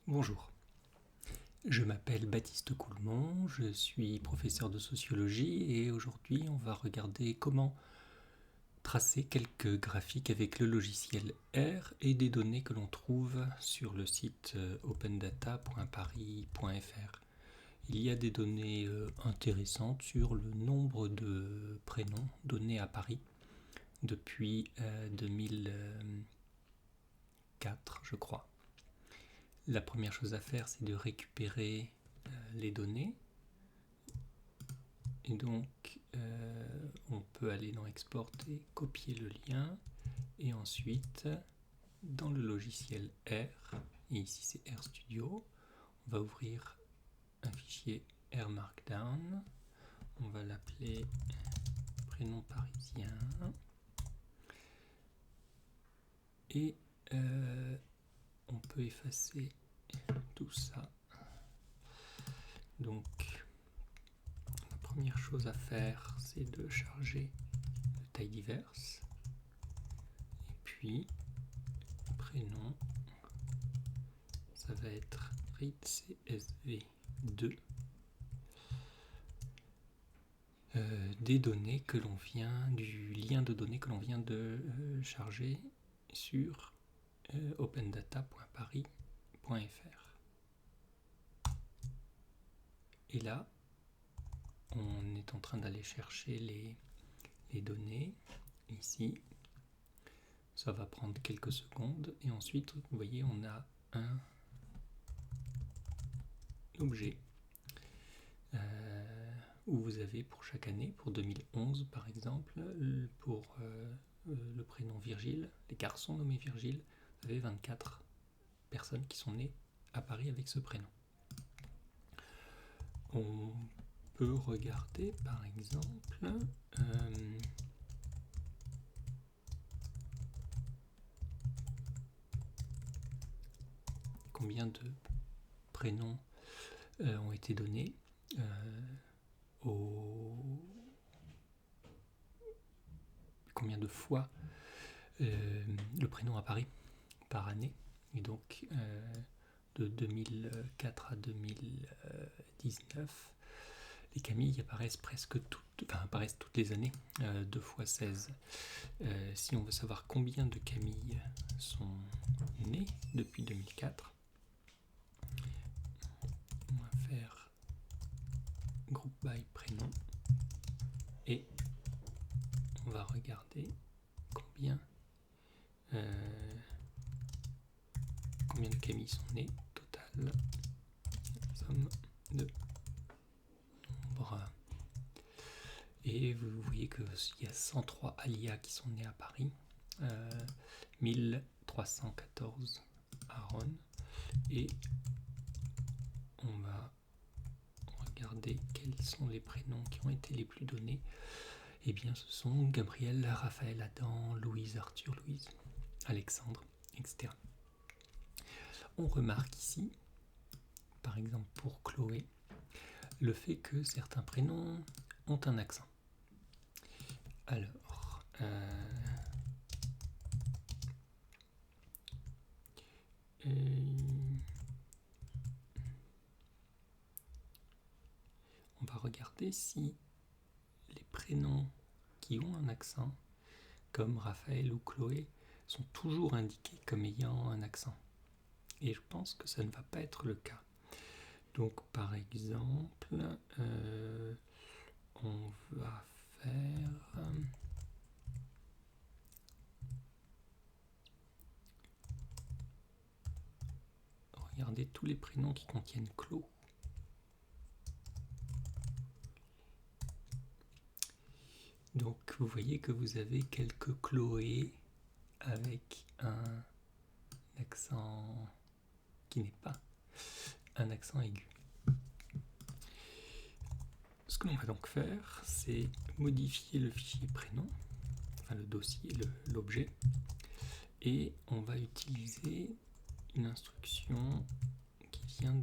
Bonjour, je m'appelle Baptiste Coulmont, je suis professeur de sociologie et aujourd'hui on va regarder comment tracer quelques graphiques avec le logiciel R et des données que l'on trouve sur le site opendata.paris.fr. Il y a des données intéressantes sur le nombre de prénoms donnés à Paris depuis 2004, je crois. La première chose à faire, c'est de récupérer les données. Et donc, on peut aller dans Export et copier le lien. Et ensuite, dans le logiciel R, et ici c'est RStudio, on va ouvrir un fichier R Markdown. On va l'appeler prénom parisien. Et on peut effacer tout ça. Donc, la première chose à faire, c'est de charger le Tidyverse. Et puis, prénom, ça va être readcsv2 des données que l'on vient, du lien de données que l'on vient de charger sur opendata.paris.fr. Et là, on est en train d'aller chercher les données. Ici, ça va prendre quelques secondes. Et ensuite, vous voyez, on a un objet où vous avez pour chaque année, pour 2011 par exemple, pour le prénom Virgile, les garçons nommés Virgile, vous avez 24 personnes qui sont nées à Paris avec ce prénom. On peut regarder par exemple combien de prénoms ont été donnés combien de fois le prénom à Paris par année. Et donc de 2004 à 2019, les Camille apparaissent apparaissent toutes les années, 2 fois 16. Si on veut savoir combien de Camille sont nées depuis 2004, on va faire group by prénom et on va regarder combien de Camille sont nées total, somme de nombre. Et vous voyez qu'il y a 103 Alia qui sont nés à Paris, 1314 à Ron, et on va regarder quels sont les prénoms qui ont été les plus donnés. Eh bien, ce sont Gabriel, Raphaël, Adam, Louise, Arthur, Louise, Alexandre, etc. On remarque ici, par exemple pour Chloé, le fait que certains prénoms ont un accent. Alors, on va regarder si les prénoms qui ont un accent, comme Raphaël ou Chloé, sont toujours indiqués comme ayant un accent. Et je pense que ça ne va pas être le cas. Donc par exemple, on va faire regarder tous les prénoms qui contiennent Clos. Donc vous voyez que vous avez quelques Chloé avec un accent qui n'est pas un accent aigu. Ce que l'on va donc faire, c'est modifier le fichier prénom, enfin le dossier, l'objet, et on va utiliser une instruction qui vient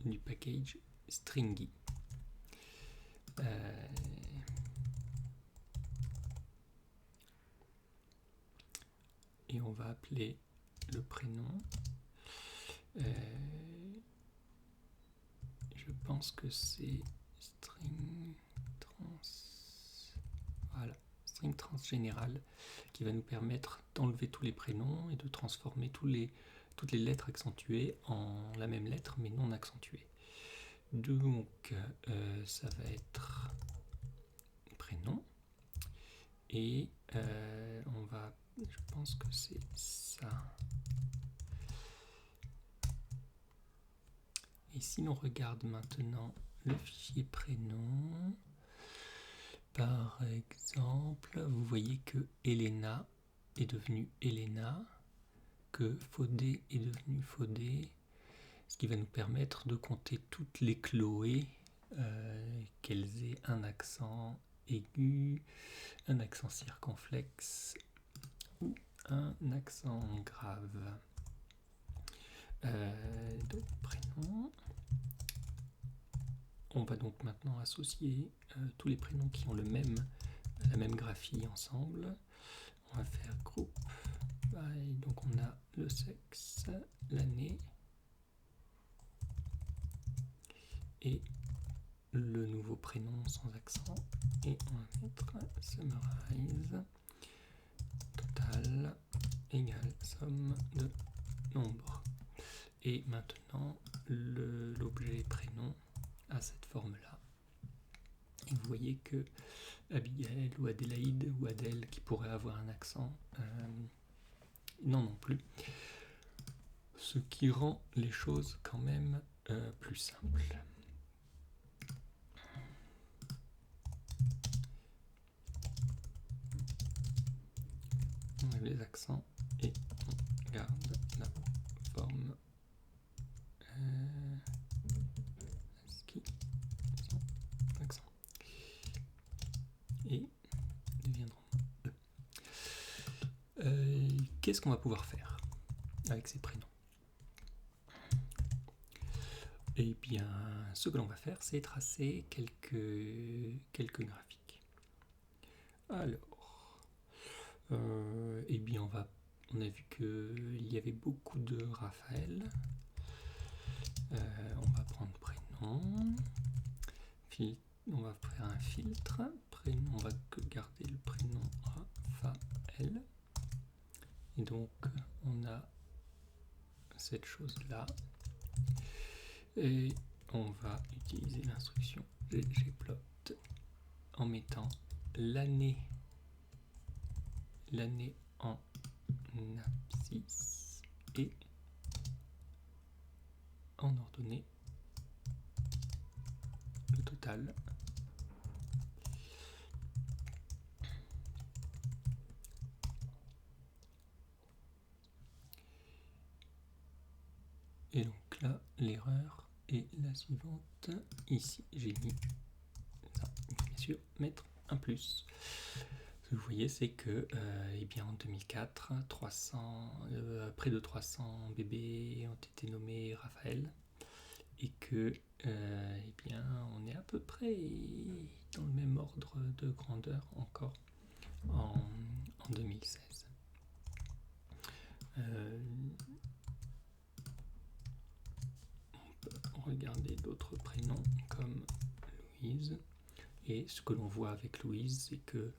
du package stringy. Et on va appeler le prénom Je pense que c'est string trans. Voilà, string transgénéral qui va nous permettre d'enlever tous les prénoms et de transformer toutes les lettres accentuées en la même lettre mais non accentuée. Donc ça va être prénom et je pense que c'est ça. Et si l'on regarde maintenant le fichier prénom, par exemple, vous voyez que Elena est devenue Elena, que Fodé est devenu Fodé, ce qui va nous permettre de compter toutes les Chloé, qu'elles aient un accent aigu, un accent circonflexe ou un accent grave. Donc prénom. On va donc maintenant associer tous les prénoms qui ont la même graphie ensemble. On va faire groupe. Et donc on a le sexe, l'année et le nouveau prénom sans accent. Et on va mettre summarize total égale somme de nombres. Et maintenant l'objet prénom à cette forme-là. Et vous voyez que Abigail ou Adélaïde ou Adèle, qui pourrait avoir un accent, non plus. Ce qui rend les choses quand même plus simples. On enlève les accents et on garde la forme accent et deviendront qu'est-ce qu'on va pouvoir faire avec ces prénoms? Eh bien, ce que l'on va faire, c'est tracer quelques graphiques. Alors, eh bien, on a vu qu'il y avait beaucoup de Raphaël. On va prendre prénom. On va faire un filtre. Prénom, on va garder le prénom Raphaël. Et donc, on a cette chose-là. Et on va utiliser l'instruction ggplot en mettant l'année en abscisse et en ordonnée le total. Et donc là, l'erreur est la suivante. Ici, j'ai mis ça. Il faut bien sûr mettre un plus. Ce que vous voyez, c'est que eh bien, en 2004, près de 300 bébés ont été nommés Raphaël et que eh bien, on est à peu près dans le même ordre de grandeur encore en 2016. Regarder d'autres prénoms comme Louise. Et ce que l'on voit avec Louise, c'est que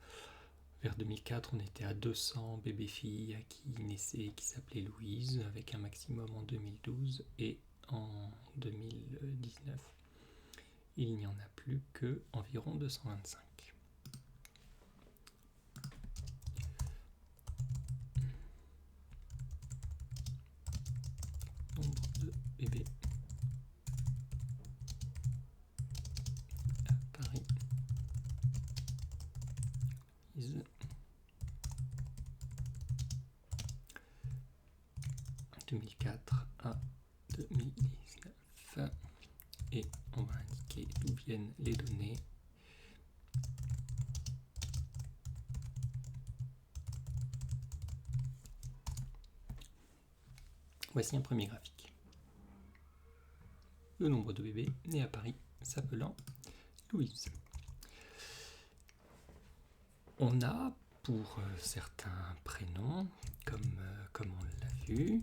vers 2004, on était à 200 bébés-filles qui naissaient, qui s'appelaient Louise, avec un maximum en 2012. Et en 2019, il n'y en a plus que environ 225. Nombre de bébés à Paris. 2004 à 2019 et on va indiquer d'où viennent les données. Voici un premier graphique. Le nombre de bébés nés à Paris s'appelant Louise. On a pour certains prénoms, comme on l'a vu,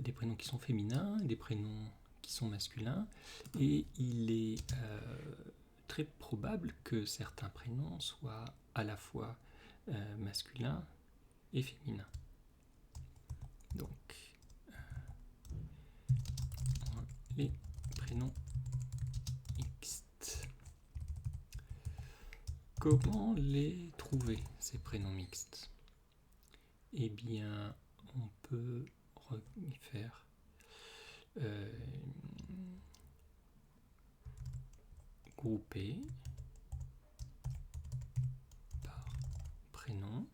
des prénoms qui sont féminins, des prénoms qui sont masculins, et il est très probable que certains prénoms soient à la fois masculins et féminins. Donc, les prénoms mixtes. Comment les trouver, ces prénoms mixtes? Eh bien, on peut y faire grouper par prénom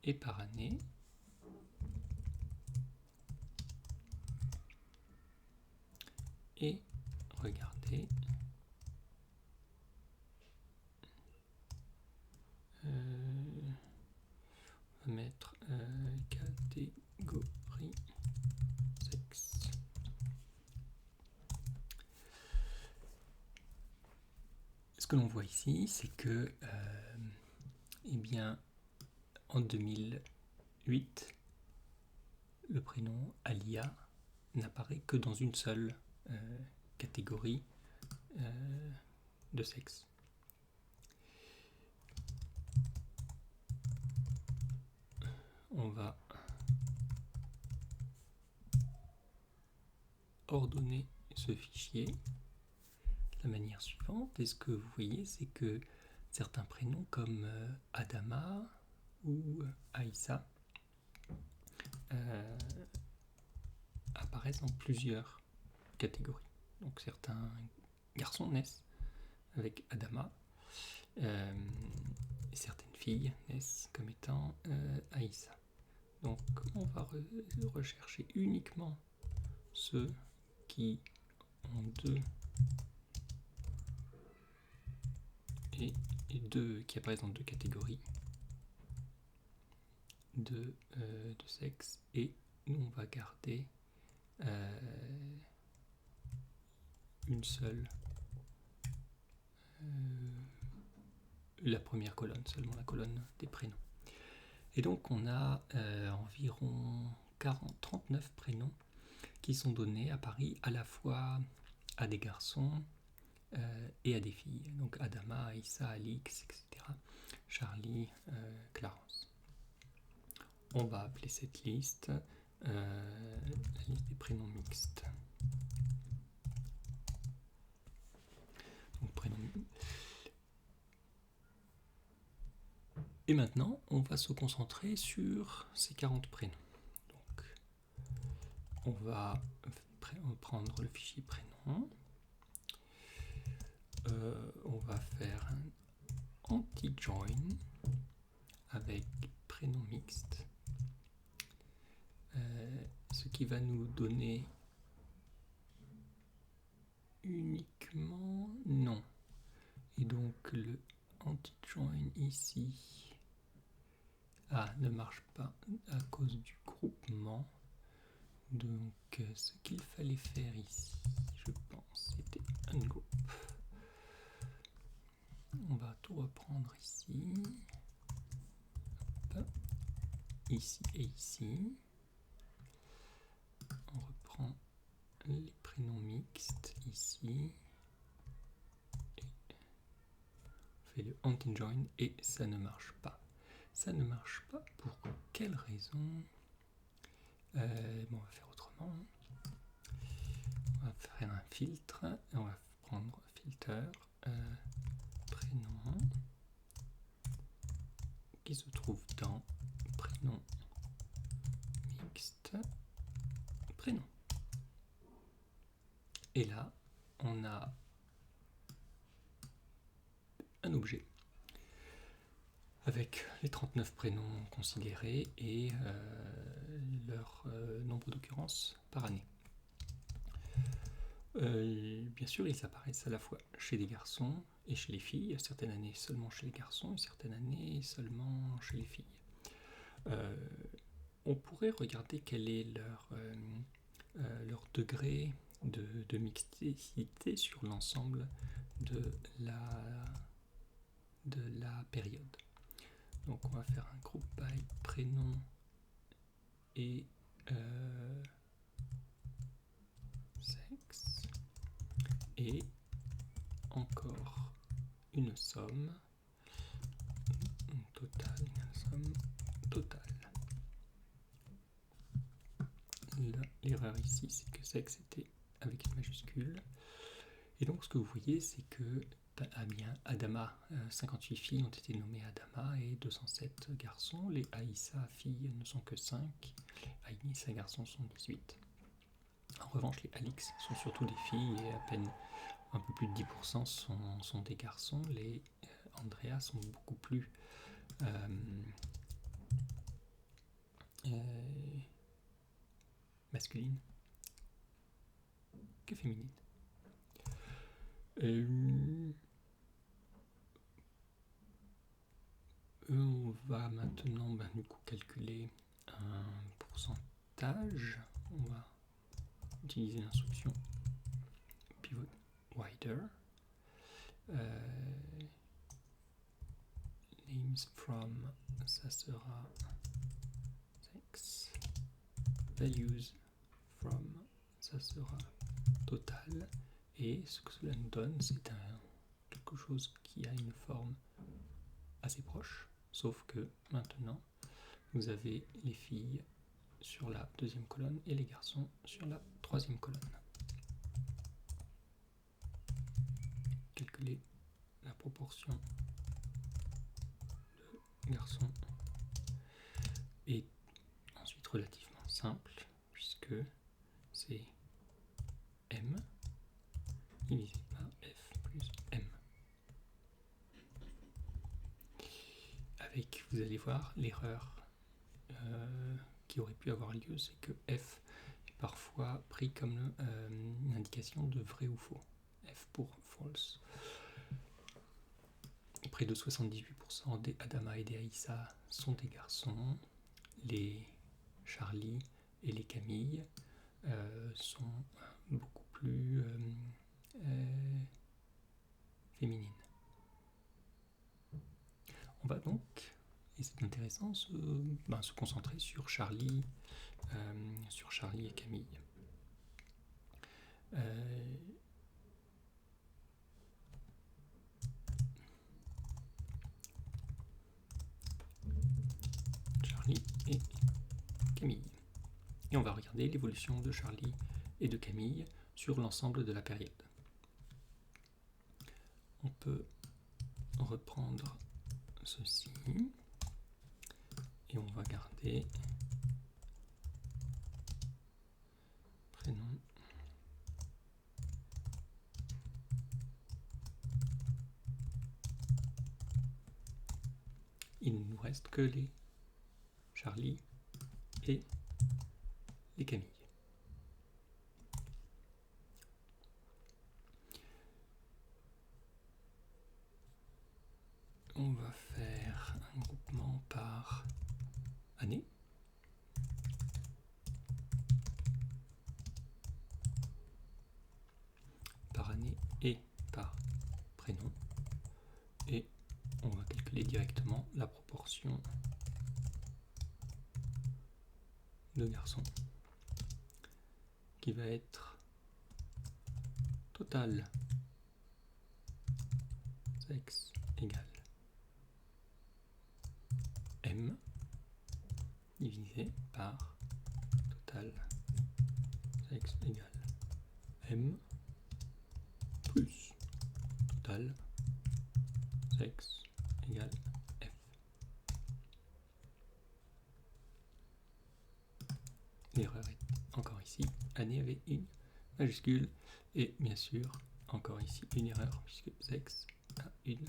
et par année. Et regardez, on va mettre catégorie sexe. Ce que l'on voit ici, c'est que, eh bien, en 2008, le prénom Alia n'apparaît que dans une seule catégorie de sexe. On va ordonner ce fichier de la manière suivante. Et ce que vous voyez, c'est que certains prénoms comme Adama ou Aïssa apparaissent dans plusieurs catégories. Donc certains garçons naissent avec Adama, et certaines filles naissent comme étant Aïssa. Donc on va rechercher uniquement ceux qui ont deux et deux qui apparaissent dans deux catégories de sexe, et nous on va garder une seule, la première colonne, seulement la colonne des prénoms. Et donc on a environ 39 prénoms qui sont donnés à Paris à la fois à des garçons et à des filles. Donc Adama, Aïssa, Alix, etc. Charlie, Clarence. On va appeler cette liste la liste des prénoms mixtes. Donc, prénom. Et maintenant, on va se concentrer sur ces 40 prénoms. Donc, on va prendre le fichier prénom. On va faire un anti-join avec prénom mixte. Ce qui va nous donner uniquement non. Et donc le anti-join ici ne marche pas à cause du groupement. Donc ce qu'il fallait faire ici, je pense, c'était ungroup. On va tout reprendre ici. Hop. Ici et ici. On reprend les prénoms mixtes ici. Et on fait le anti-join et ça ne marche pas. Ça ne marche pas pour quelle raison? Bon, on va faire autrement. On va faire un filtre. On va prendre filter prénom qui se trouve dans prénom mixte prénom. Et là, on a un objet avec les 39 prénoms considérés et leur nombre d'occurrences par année. Bien sûr, ils apparaissent à la fois chez les garçons et chez les filles, certaines années seulement chez les garçons et certaines années seulement chez les filles. On pourrait regarder quel est leur degré de mixité sur l'ensemble de la période. Donc on va faire un groupe by prénom et et encore une somme totale égale somme totale. L'erreur ici, c'est que sexe était avec une majuscule. Et donc ce que vous voyez, c'est que Adama, 58 filles ont été nommées Adama et 207 garçons. Les Aïssa filles ne sont que 5, les Aïssa garçons sont 18. En revanche, les Alix sont surtout des filles et à peine un peu plus de 10% sont des garçons. Les Andrea sont beaucoup plus masculines que féminines. On va maintenant du coup calculer un pourcentage. On va utiliser l'instruction pivot wider. Names from, ça sera sex. Values from, ça sera total. Et ce que cela nous donne, c'est quelque chose qui a une forme assez proche, sauf que maintenant vous avez les filles sur la deuxième colonne et les garçons sur la troisième colonne. Calculer la proportion de garçons est ensuite relativement simple puisque c'est M divisé par F plus M. Avec, vous allez voir, l'erreur qui aurait pu avoir lieu, c'est que F est parfois pris comme une indication de vrai ou faux. F pour false. Près de 78% des Adama et des Aïssa sont des garçons. Les Charlie et les Camille sont beaucoup plus féminines. On va donc, et c'est intéressant, se concentrer sur Charlie et Camille. Charlie et Camille. Et on va regarder l'évolution de Charlie et de Camille sur l'ensemble de la période. On peut reprendre ceci et on va garder prénom, il ne nous reste que les Charlie et les Camille. On va faire un groupement par année. Par année et par prénom. Et on va calculer directement la proportion de garçons qui va être total sexe égale M divisé par total sexe égale M plus total sexe égale F. L'erreur est encore ici. Année avait une majuscule et bien sûr encore ici une erreur puisque sexe a une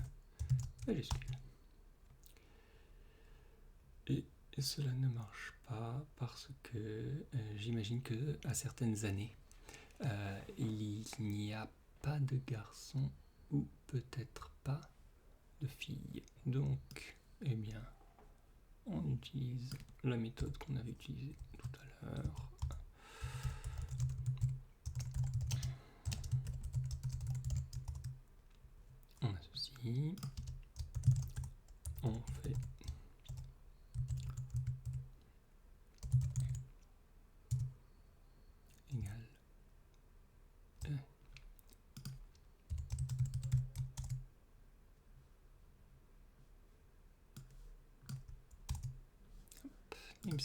majuscule. Et cela ne marche pas parce que j'imagine que à certaines années il n'y a pas de garçons ou peut-être pas de filles. Donc, eh bien, on utilise la méthode qu'on avait utilisée tout à l'heure. On associe, on fait égal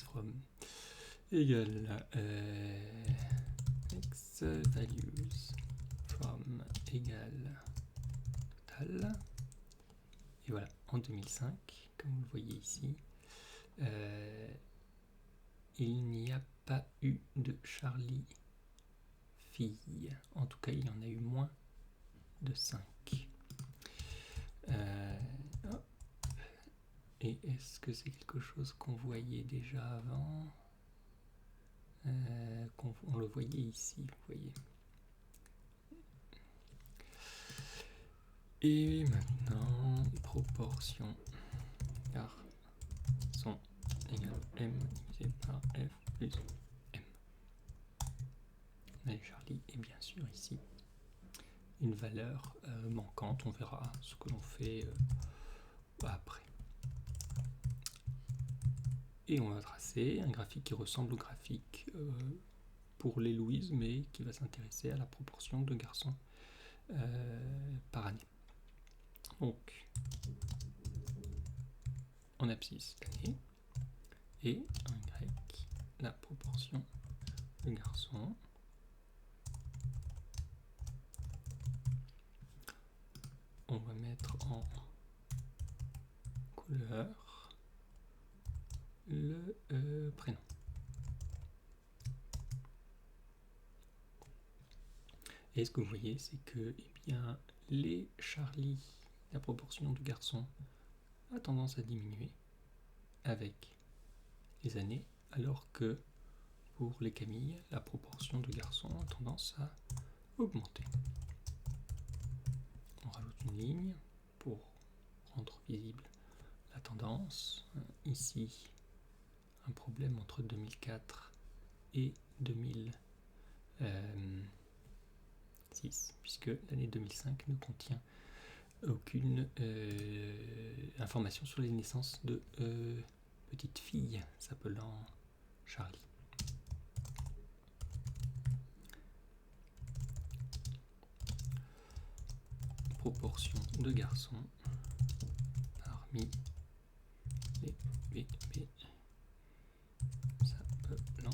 from égale x values from égale total. Et voilà, en 2005, comme vous le voyez ici, il n'y a pas eu de Charlie fille. En tout cas, il y en a eu moins de 5. Et est-ce que c'est quelque chose qu'on voyait déjà avant? On le voyait ici, vous voyez. Et maintenant, proportion garçon égale m divisé par f plus m. On a Charlie et bien sûr ici une valeur manquante. On verra ce que l'on fait après. Et on va tracer un graphique qui ressemble au graphique pour les Louise, mais qui va s'intéresser à la proportion de garçons par année. Donc, en abscisse l'année, et en Y, la proportion de garçons. On va mettre en couleur le prénom. Et ce que vous voyez, c'est que les Charlie, la proportion de garçons a tendance à diminuer avec les années, alors que pour les Camille, la proportion de garçons a tendance à augmenter. On rajoute une ligne pour rendre visible la tendance. Ici, un problème entre 2004 et 2006, puisque l'année 2005 ne contient aucune information sur les naissances de petites filles s'appelant Charlie. Proportion de garçons parmi les bébés s'appelant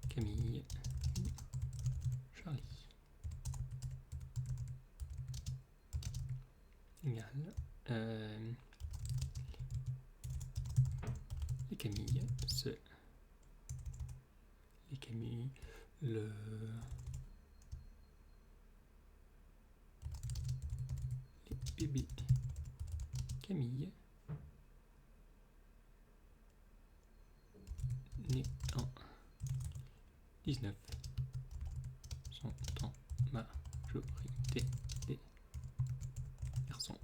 Camille ou Charlie. Égale les Camille, les Camille, les bébés Camille nés en 19 sont en majorité des garçons.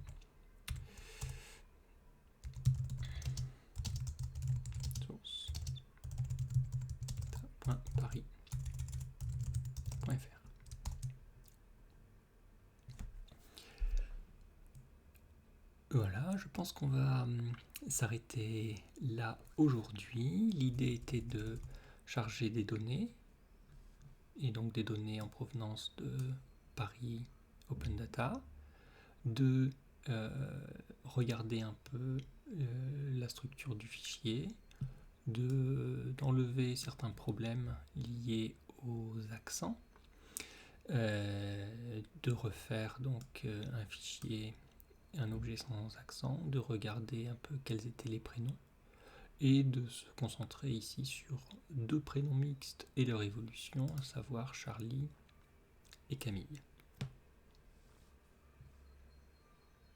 Source paris.fr. Voilà, je pense qu'on va s'arrêter là aujourd'hui. L'idée était de charger des données, et donc des données en provenance de Paris Open Data, de regarder un peu la structure du fichier, d'enlever certains problèmes liés aux accents, de refaire donc un fichier, un objet sans accent, de regarder un peu quels étaient les prénoms et de se concentrer ici sur deux prénoms mixtes et leur évolution, à savoir Charlie et Camille.